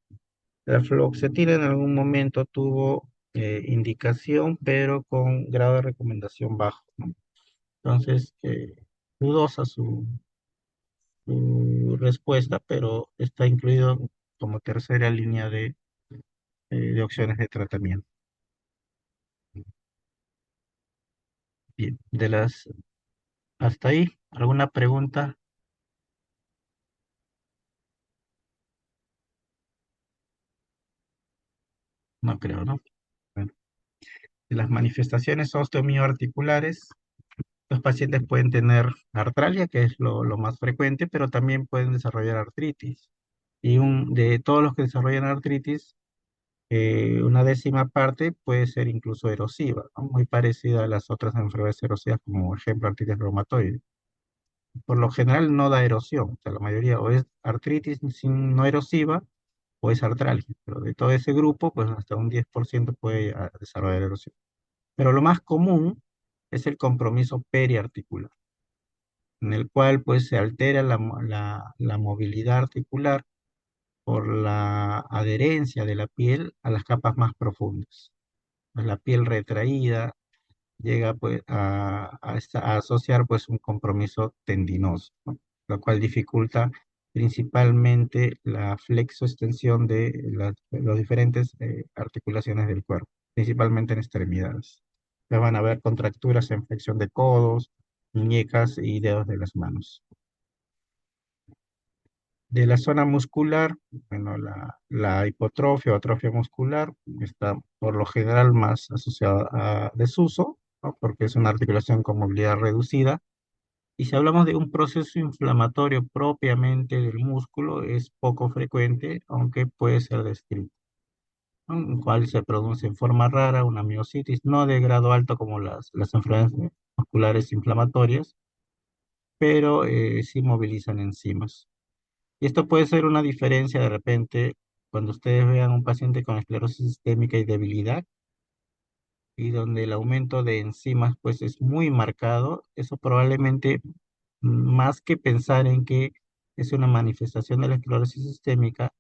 Speaker 1: La fluoxetina en algún momento tuvo indicación, pero con grado de recomendación bajo, ¿no? Entonces, dudosa su respuesta, pero está incluido como tercera línea de opciones de tratamiento. Bien, hasta ahí, ¿alguna pregunta? No creo, ¿no? Bueno, de las manifestaciones osteomioarticulares, los pacientes pueden tener artralgia, que es lo más frecuente, pero también pueden desarrollar artritis. Y de todos los que desarrollan artritis, una décima parte puede ser incluso erosiva, ¿no? Muy parecida a las otras enfermedades erosivas, como ejemplo artritis reumatoide. Por lo general no da erosión, o sea, la mayoría o es artritis no erosiva o es artralgia, pero de todo ese grupo, pues hasta un 10% puede desarrollar erosión. Pero lo más común es el compromiso periarticular, en el cual pues se altera la movilidad articular por la adherencia de la piel a las capas más profundas. Pues, la piel retraída llega pues a asociar pues un compromiso tendinoso, ¿no? Lo cual dificulta principalmente la flexoextensión de las diferentes articulaciones del cuerpo, principalmente en extremidades. Ya van a haber contracturas en flexión de codos, muñecas y dedos de las manos. De la zona muscular, bueno, la hipotrofia o atrofia muscular está por lo general más asociada a desuso, ¿no? Porque es una articulación con movilidad reducida. Y si hablamos de un proceso inflamatorio propiamente del músculo, es poco frecuente, aunque puede ser descrito, ¿no? En cual se produce en forma rara una miositis, no de grado alto como las enfermedades musculares inflamatorias, pero sí movilizan enzimas. Y esto puede ser una diferencia de repente cuando ustedes vean un paciente con esclerosis sistémica y debilidad, y donde el aumento de enzimas pues es muy marcado. Eso probablemente, más que pensar en que es una manifestación de la esclerosis sistémica,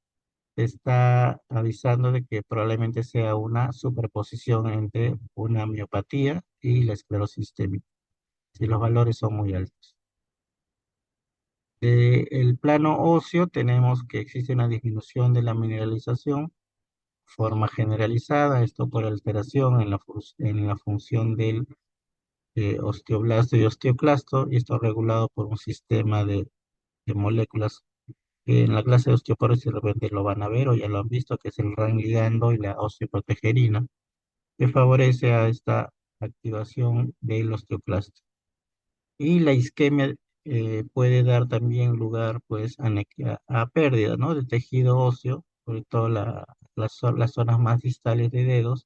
Speaker 1: está avisando de que probablemente sea una superposición entre una miopatía y la esclerosis sistémica, si los valores son muy altos. El plano óseo tenemos que existe una disminución de la mineralización, forma generalizada, esto por alteración en en la función del osteoblasto y osteoclasto, y esto regulado por un sistema de moléculas que en la clase de osteoporosis de repente lo van a ver o ya lo han visto, que es el RAN ligando y la osteoprotegerina, que favorece a esta activación del osteoclasto. Y la isquemia puede dar también lugar pues a pérdida, ¿no?, de tejido óseo, sobre todo las zonas más distales de dedos,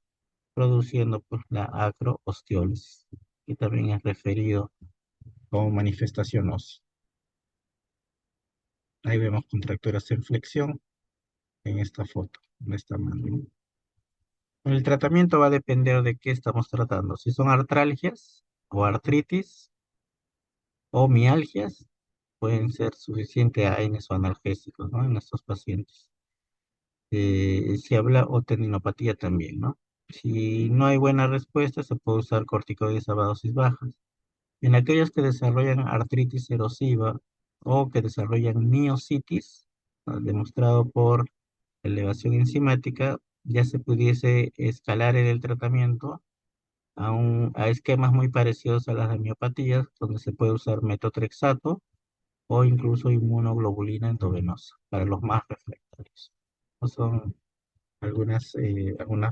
Speaker 1: produciendo pues la acroosteólisis, que también es referido como manifestación ósea. Ahí vemos contracturas en flexión en esta foto, de esta manera. El tratamiento va a depender de qué estamos tratando. Si son artralgias o artritis o mialgias, pueden ser suficientes AINES o analgésicos, ¿no?, en estos pacientes. Si habla o tendinopatía también, ¿no? Si no hay buena respuesta, se puede usar corticoides a dosis bajas. En aquellos que desarrollan artritis erosiva o que desarrollan miositis, ¿no?, demostrado por elevación enzimática, ya se pudiese escalar en el tratamiento a esquemas muy parecidos a las de miopatías, donde se puede usar metotrexato o incluso inmunoglobulina endovenosa para los más refractarios. No son algunas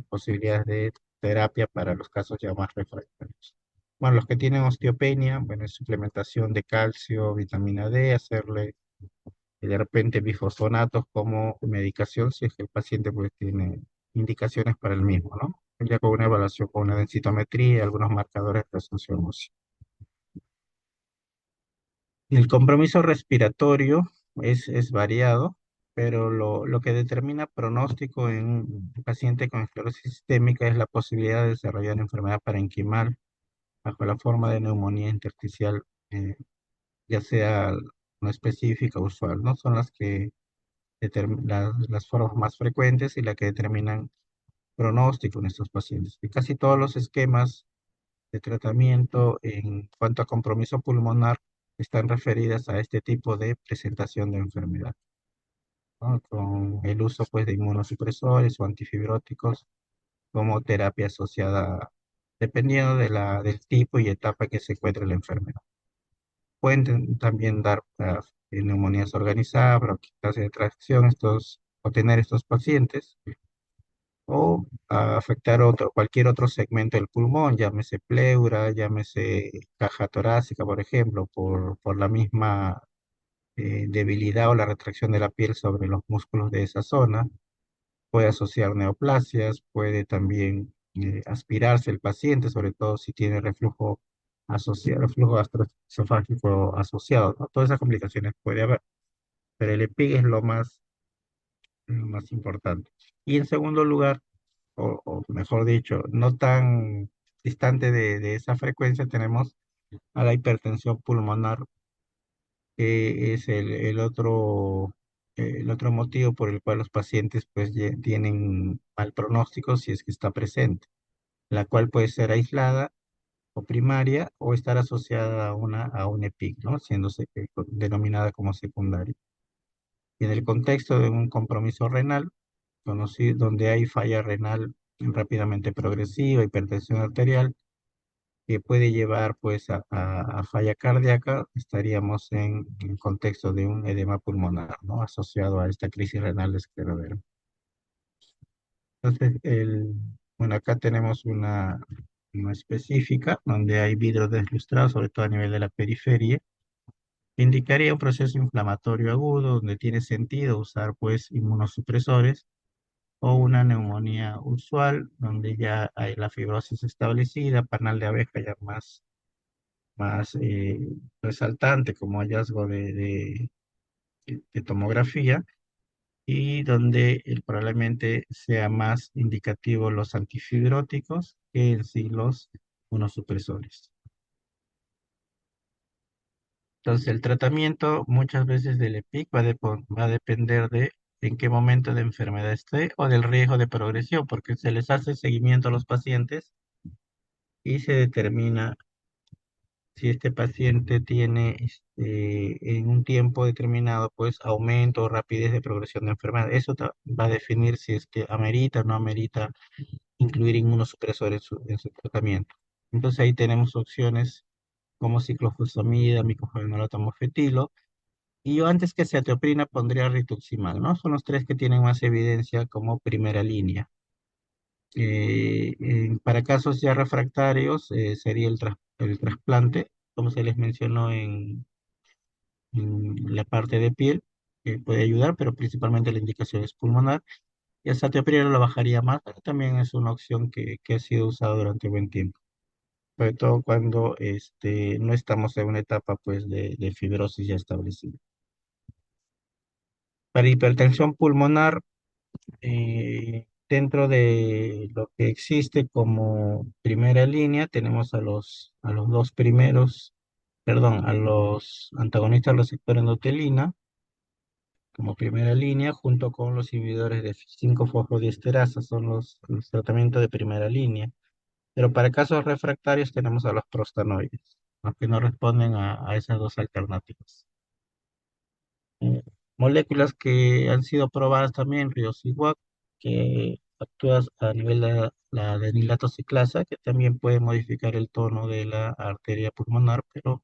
Speaker 1: posibilidades de terapia para los casos ya más refractarios. Bueno, los que tienen osteopenia, bueno, es suplementación de calcio, vitamina D, hacerle de repente bifosfonatos como medicación si es que el paciente pues tiene indicaciones para el mismo, ¿no? Ya con una evaluación con una densitometría y algunos marcadores de resonancia ósea. El compromiso respiratorio es variado, pero lo que determina pronóstico en un paciente con esclerosis sistémica es la posibilidad de desarrollar enfermedad parenquimal bajo la forma de neumonía intersticial, ya sea no específica o usual, ¿no? Son las formas más frecuentes y las que determinan pronóstico en estos pacientes. Y casi todos los esquemas de tratamiento en cuanto a compromiso pulmonar están referidas a este tipo de presentación de enfermedad, ¿no?, con el uso pues de inmunosupresores o antifibróticos como terapia asociada dependiendo del tipo y etapa que se encuentre la enfermedad. Pueden también dar neumonías organizadas, bronquitis de tracción, o tener estos pacientes, o afectar cualquier otro segmento del pulmón, llámese pleura, llámese caja torácica, por ejemplo, por la misma debilidad o la retracción de la piel sobre los músculos de esa zona. Puede asociar neoplasias, puede también aspirarse el paciente, sobre todo si tiene reflujo asociado, reflujo gastroesofágico asociado, ¿no? Todas esas complicaciones puede haber, pero el EPIC es lo más importante. Y en segundo lugar, o mejor dicho, no tan distante de esa frecuencia, tenemos a la hipertensión pulmonar, que es el otro motivo por el cual los pacientes pues tienen mal pronóstico si es que está presente, la cual puede ser aislada o primaria o estar asociada a un EPIC, ¿no?, siendo denominada como secundaria. Y en el contexto de un compromiso renal, donde hay falla renal rápidamente progresiva, hipertensión arterial, que puede llevar pues a falla cardíaca, estaríamos en el contexto de un edema pulmonar, ¿no?, asociado a esta crisis renal de escleroderma. Entonces, bueno, acá tenemos una específica donde hay vidrio deslustrado, sobre todo a nivel de la periferia, que indicaría un proceso inflamatorio agudo donde tiene sentido usar pues inmunosupresores, o una neumonía usual donde ya hay la fibrosis establecida, panal de abeja ya más resaltante como hallazgo de tomografía, y donde probablemente sea más indicativo los antifibróticos que en sí los inmunosupresores. Entonces, el tratamiento muchas veces del EPIC va a depender de en qué momento de enfermedad esté o del riesgo de progresión, porque se les hace seguimiento a los pacientes y se determina si este paciente tiene en un tiempo determinado, pues aumento o rapidez de progresión de enfermedad. Eso va a definir si es que amerita o no amerita incluir inmunosupresor en su tratamiento. Entonces ahí tenemos opciones como ciclofosfamida, micofenolato mofetilo, y yo antes que cetiapina pondría rituximab, ¿no? Son los tres que tienen más evidencia como primera línea. Para casos ya refractarios sería el trasplante, como se les mencionó en la parte de piel, que puede ayudar, pero principalmente la indicación es pulmonar. Y el cetiapina lo bajaría más, pero también es una opción que ha sido usada durante buen tiempo, sobre todo cuando no estamos en una etapa pues de fibrosis ya establecida. Para hipertensión pulmonar, dentro de lo que existe como primera línea, tenemos a los dos primeros, perdón, a los antagonistas del receptor endotelina como primera línea, junto con los inhibidores de 5-fosfodiesterasa, son los tratamientos de primera línea. Pero para casos refractarios tenemos a los prostanoides, los que no responden a esas dos alternativas. eh, Moléculas que han sido probadas también, Riociguat, que actúa a nivel de la adenilato ciclasa, que también puede modificar el tono de la arteria pulmonar, pero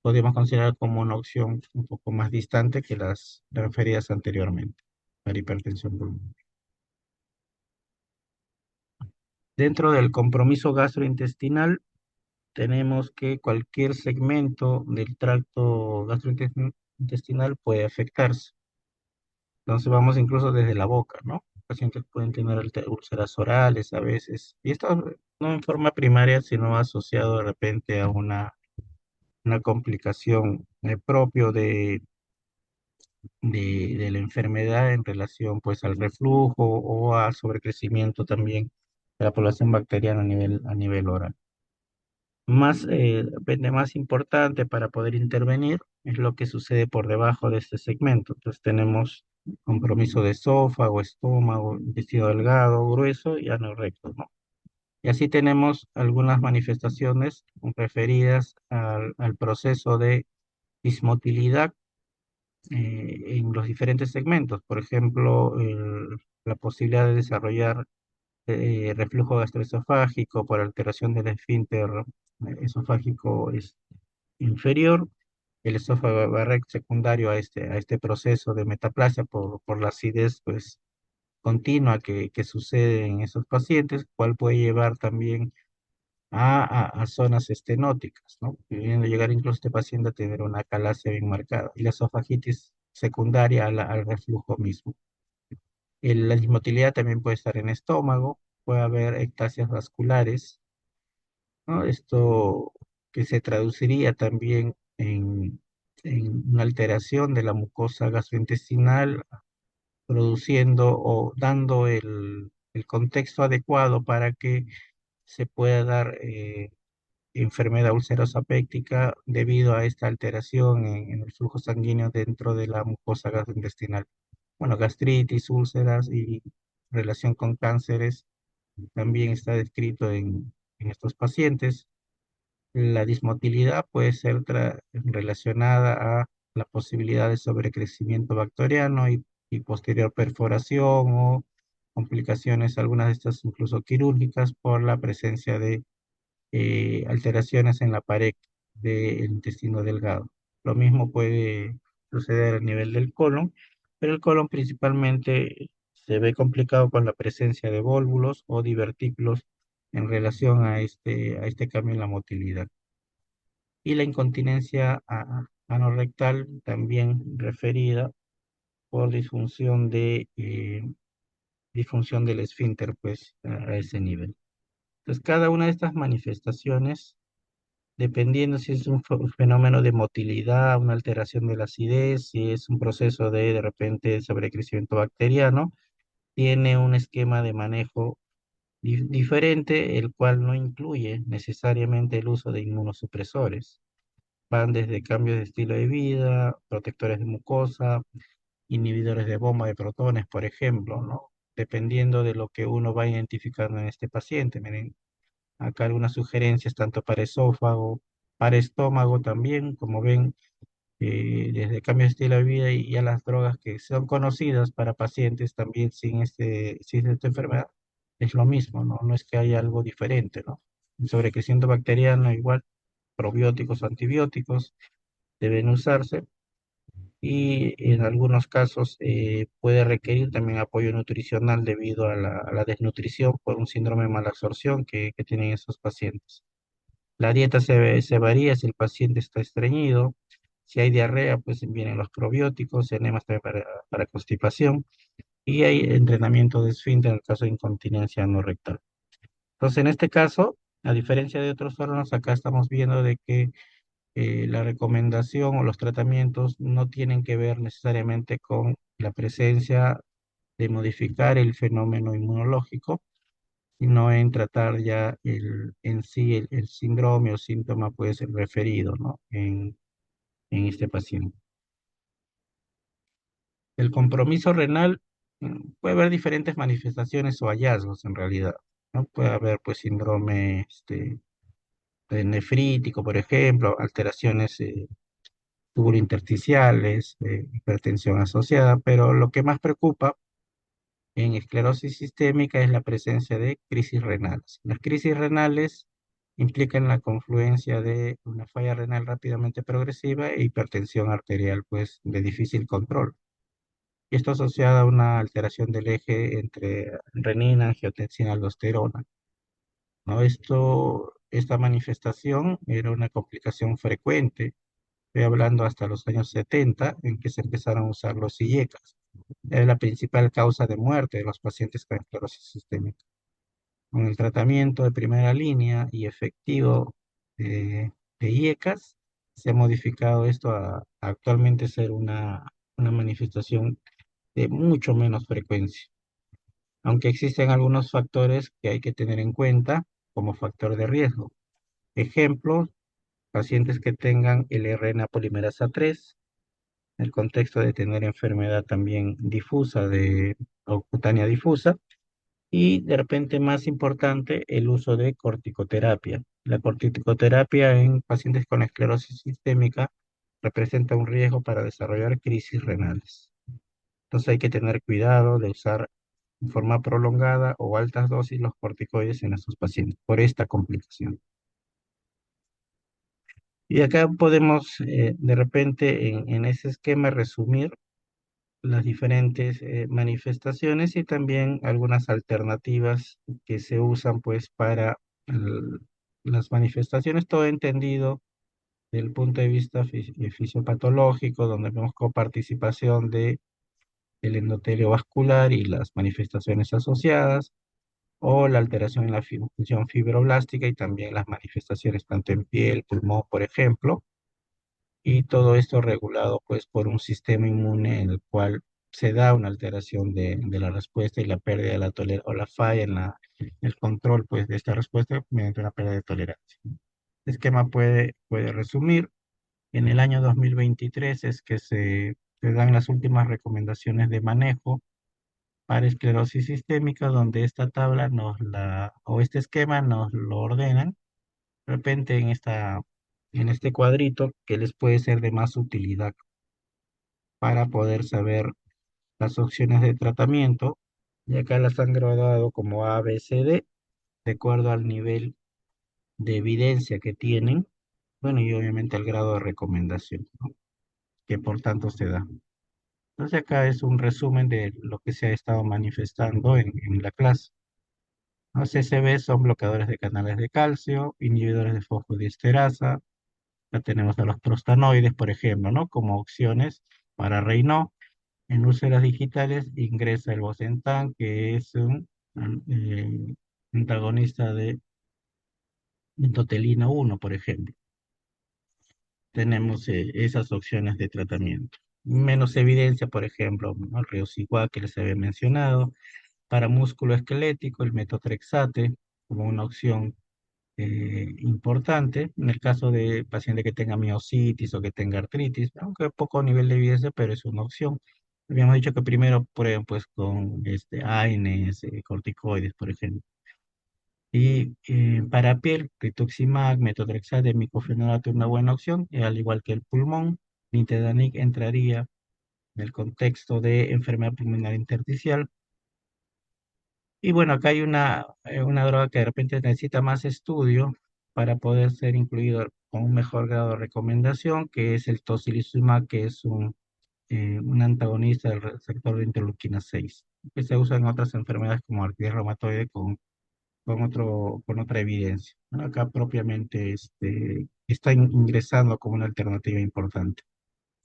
Speaker 1: podemos considerar como una opción un poco más distante que las referidas anteriormente para hipertensión pulmonar. Dentro del compromiso gastrointestinal, tenemos que cualquier segmento del tracto gastrointestinal puede afectarse. Entonces vamos incluso desde la boca, ¿no? Pacientes pueden tener úlceras orales a veces, y esto no en forma primaria, sino asociado de repente a una complicación propio de la enfermedad en relación pues al reflujo o al sobrecrecimiento también de la población bacteriana a nivel oral. Más importante para poder intervenir es lo que sucede por debajo de este segmento. Entonces tenemos compromiso de esófago, estómago, intestino delgado, grueso y ano recto, ¿no? Y así tenemos algunas manifestaciones referidas al proceso de dismotilidad en los diferentes segmentos. Por ejemplo, la posibilidad de desarrollar reflujo gastroesofágico por alteración del esfínter esofágico inferior, el esófago barrec secundario a este proceso de metaplasia por la acidez pues, continua que sucede en esos pacientes, cual puede llevar también a zonas estenóticas, ¿no? Pudiendo llegar incluso este paciente a tener una calasia bien marcada y la esofagitis secundaria al reflujo mismo. La dismotilidad también puede estar en estómago, puede haber ectasias vasculares, ¿no? Esto que se traduciría también en una alteración de la mucosa gastrointestinal, produciendo o dando el contexto adecuado para que se pueda dar enfermedad ulcerosa péptica debido a esta alteración en el flujo sanguíneo dentro de la mucosa gastrointestinal. Bueno, gastritis, úlceras y relación con cánceres también está descrito en estos pacientes. La dismotilidad puede ser relacionada a la posibilidad de sobrecrecimiento bacteriano y posterior perforación o complicaciones, algunas de estas incluso quirúrgicas, por la presencia de alteraciones en la pared del intestino delgado. Lo mismo puede suceder a nivel del colon, pero el colon principalmente se ve complicado con la presencia de vólvulos o divertículos en relación a este cambio en la motilidad. Y la incontinencia anorrectal también referida por disfunción del esfínter, pues a ese nivel. Entonces, cada una de estas manifestaciones, dependiendo si es un fenómeno de motilidad, una alteración de la acidez, si es un proceso de repente sobrecrecimiento bacteriano, tiene un esquema de manejo diferente, el cual no incluye necesariamente el uso de inmunosupresores. Van desde cambios de estilo de vida, protectores de mucosa, inhibidores de bomba de protones, por ejemplo, ¿no? Dependiendo de lo que uno va identificando en este paciente. Miren, acá algunas sugerencias tanto para esófago, para estómago también, como ven, desde cambio de estilo de vida y a las drogas que son conocidas para pacientes también sin esta enfermedad, es lo mismo, ¿no? No es que haya algo diferente, ¿no? El sobrecrecimiento bacteriano, igual, probióticos, antibióticos deben usarse y en algunos casos puede requerir también apoyo nutricional debido a la desnutrición por un síndrome de mala absorción que tienen esos pacientes. La dieta se varía si el paciente está estreñido, si hay diarrea, pues vienen los probióticos, enemas también para constipación y hay entrenamiento de esfínter en el caso de incontinencia no rectal. Entonces, en este caso, a diferencia de otros órganos, acá estamos viendo de que la recomendación o los tratamientos no tienen que ver necesariamente con la presencia de modificar el fenómeno inmunológico, sino en tratar ya en sí el síndrome o síntoma puede ser referido, ¿no? En este paciente. El compromiso renal puede haber diferentes manifestaciones o hallazgos en realidad, ¿no? Puede haber pues síndrome nefrítico, por ejemplo, alteraciones tubulointersticiales, hipertensión asociada, pero lo que más preocupa en esclerosis sistémica es la presencia de crisis renales. Las crisis renales implican la confluencia de una falla renal rápidamente progresiva e hipertensión arterial, pues de difícil control. Y esto asociado a una alteración del eje entre renina, angiotensina, aldosterona, ¿no? Esta manifestación era una complicación frecuente, estoy hablando hasta los años 70, en que se empezaron a usar los IECAS. Es la principal causa de muerte de los pacientes con esclerosis sistémica. Con el tratamiento de primera línea y efectivo de IECAS, se ha modificado esto a actualmente ser una manifestación de mucho menos frecuencia, aunque existen algunos factores que hay que tener en cuenta como factor de riesgo. Ejemplo, pacientes que tengan el RNA polimerasa 3, en el contexto de tener enfermedad también difusa o cutánea difusa, y de repente más importante, el uso de corticoterapia. La corticoterapia en pacientes con esclerosis sistémica representa un riesgo para desarrollar crisis renales. Entonces hay que tener cuidado de usar en forma prolongada o altas dosis los corticoides en estos pacientes por esta complicación. Y acá podemos de repente en ese esquema resumir las diferentes manifestaciones y también algunas alternativas que se usan pues para el- las manifestaciones, todo entendido desde el punto de vista fisiopatológico, donde vemos coparticipación del endotelio vascular y las manifestaciones asociadas, o la alteración en la función fibroblástica y también las manifestaciones tanto en piel, pulmón, por ejemplo, y todo esto regulado pues por un sistema inmune en el cual se da una alteración de la respuesta y la pérdida de la tolerancia o la falla en el control pues de esta respuesta mediante una pérdida de tolerancia. El esquema puede resumir, en el año 2023 es que se dan las últimas recomendaciones de manejo para esclerosis sistémica, donde esta tabla o este esquema nos lo ordenan de repente en este cuadrito que les puede ser de más utilidad para poder saber las opciones de tratamiento. Y acá las han graduado como A, B, C, D, de acuerdo al nivel de evidencia que tienen, bueno, y obviamente al grado de recomendación, ¿no? Que por tanto se da. Entonces acá es un resumen de lo que se ha estado manifestando en la clase. Los CCB son bloqueadores de canales de calcio, inhibidores de fosfodiesterasa. Ya tenemos a los prostanoides, por ejemplo, ¿no? Como opciones para Raynaud. En úlceras digitales ingresa el Bosentan, que es un antagonista de entotelina 1, por ejemplo. Tenemos esas opciones de tratamiento. Menos evidencia, por ejemplo, ¿no? El Riociguá que les había mencionado. Para músculo esquelético, el metotrexate como una opción importante en el caso de paciente que tenga miositis o que tenga artritis, aunque poco nivel de evidencia, pero es una opción. Habíamos dicho que primero prueben pues con AINES, corticoides, por ejemplo. Y para piel, rituximab, metotrexate, miclofenolato es una buena opción, al igual que el pulmón. Nintedanib entraría en el contexto de enfermedad pulmonar intersticial. Y bueno, acá hay una droga que de repente necesita más estudio para poder ser incluido con un mejor grado de recomendación, que es el tocilizumab, que es un antagonista del receptor de interleuquina 6, que se usa en otras enfermedades como artritis reumatoide con otra evidencia, ¿no? Acá propiamente está ingresando como una alternativa importante.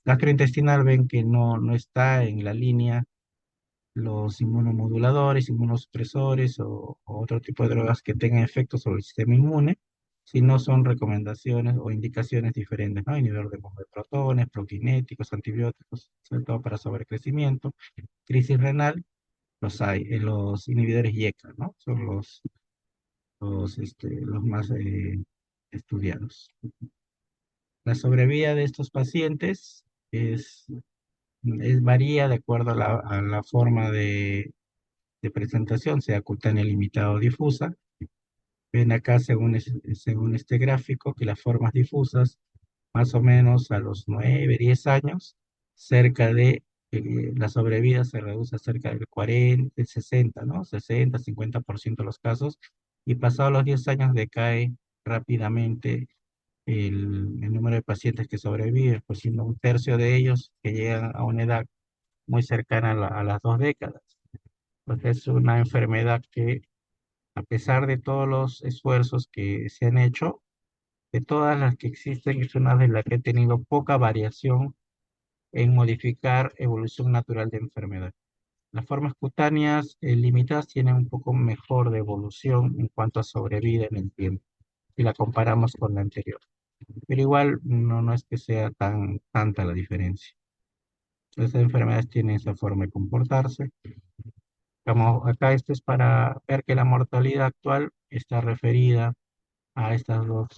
Speaker 1: Gastrointestinal ven que no está en la línea los inmunomoduladores, inmunosupresores o otro tipo de drogas que tengan efectos sobre el sistema inmune, si no son recomendaciones o indicaciones diferentes, ¿no? Inhibidor de bomba de protones, prokinéticos, antibióticos, sobre todo para sobrecrecimiento, crisis renal, los hay, los inhibidores YECA, ¿no? Son los más estudiados. La sobrevida de estos pacientes es, varía de acuerdo a la forma de presentación, sea cutánea limitada o difusa. Ven acá, según este gráfico, que las formas difusas, más o menos a los 9 10 años, cerca de la sobrevida se reduce a cerca del 40, del 60, ¿no? 60, 50% de los casos, y pasados los 10 años decae rápidamente el número de pacientes que sobreviven, pues siendo un tercio de ellos que llegan a una edad muy cercana a las 2 décadas. Porque es una enfermedad que, a pesar de todos los esfuerzos que se han hecho, de todas las que existen, es una de las que ha tenido poca variación en modificar evolución natural de enfermedad. Las formas cutáneas limitadas tienen un poco mejor de evolución en cuanto a sobrevida en el tiempo, si la comparamos con la anterior. Pero igual no es que sea tanta la diferencia. Estas enfermedades tienen esa forma de comportarse. Como acá esto es para ver que la mortalidad actual está referida a estas dos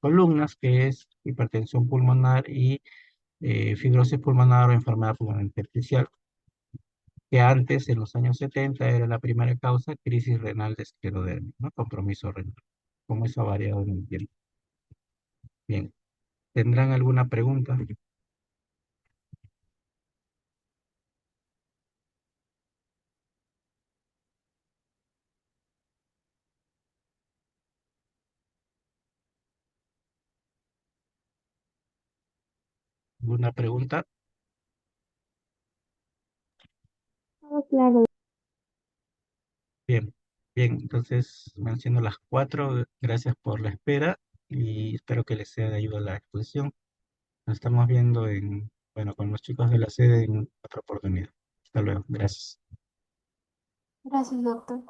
Speaker 1: columnas, que es hipertensión pulmonar y fibrosis pulmonar o enfermedad pulmonar intersticial, que antes, en los años 70, era la primera causa, crisis renal de esclerodermia, ¿no? Compromiso renal. ¿Cómo eso ha variado en el tiempo? Bien, ¿tendrán alguna pregunta? ¿Alguna pregunta?
Speaker 2: Ah, claro.
Speaker 1: Bien, bien, entonces menciono las cuatro. Gracias por la espera y espero que les sea de ayuda la exposición. Nos estamos viendo bueno, con los chicos de la sede en otra oportunidad. Hasta luego, gracias.
Speaker 2: Gracias, doctor.